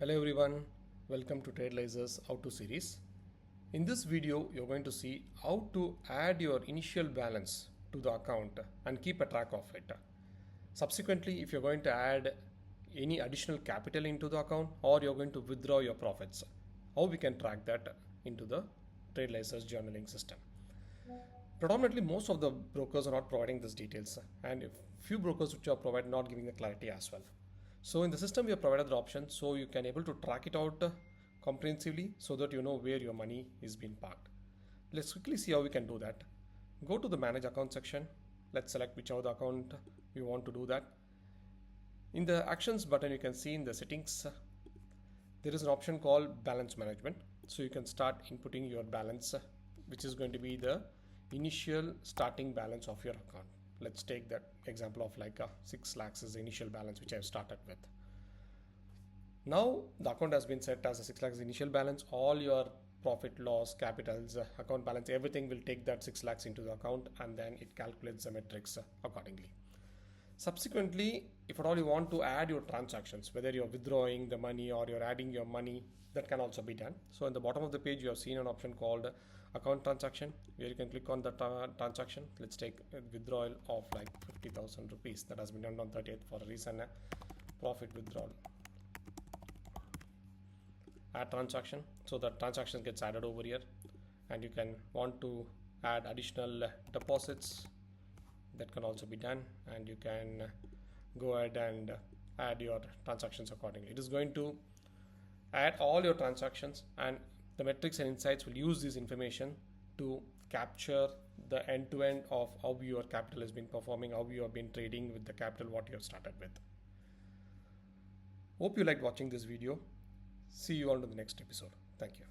Hello everyone, welcome to TradeLyser's How To series. In this video, you're going to see how to add your initial balance to the account and keep a track of it. Subsequently, if you're going to add any additional capital into the account or you're going to withdraw your profits, how we can track that into the TradeLyser's journaling system. Predominantly, most of the brokers are not providing these details, and a few brokers which are provided not giving the clarity as well. So in the system, we have provided the option so you can able to track it out comprehensively so that you know where your money is being parked. Let's quickly see how we can do that. Go to the manage account section. Let's select whichever the account we want to do that. In the actions button, you can see in the settings, there is an option called balance management. So you can start inputting your balance, which is going to be the initial starting balance of your account. Let's take that example of like 6 lakhs is the initial balance which I've started with. Now the account has been set as a 6 lakhs initial balance. All your profit, loss, capitals, account balance, everything will take that 6 lakhs into the account and then it calculates the metrics accordingly. Subsequently, if at all you want to add your transactions, whether you're withdrawing the money or you're adding your money, that can also be done. So in the bottom of the page, you have seen an option called account transaction, where you can click on the transaction. Let's take a withdrawal of like 50,000 rupees that has been done on 30th for a reason, profit withdrawal. Add transaction. So the transaction gets added over here, and you can want to add additional deposits. That can also be done, and you can go ahead and add your transactions accordingly. It is going to add all your transactions, and the metrics and insights will use this information to capture the end-to-end of how your capital has been performing, how you have been trading with the capital what you have started with. Hope you liked watching this video. See you on to the next episode. Thank you.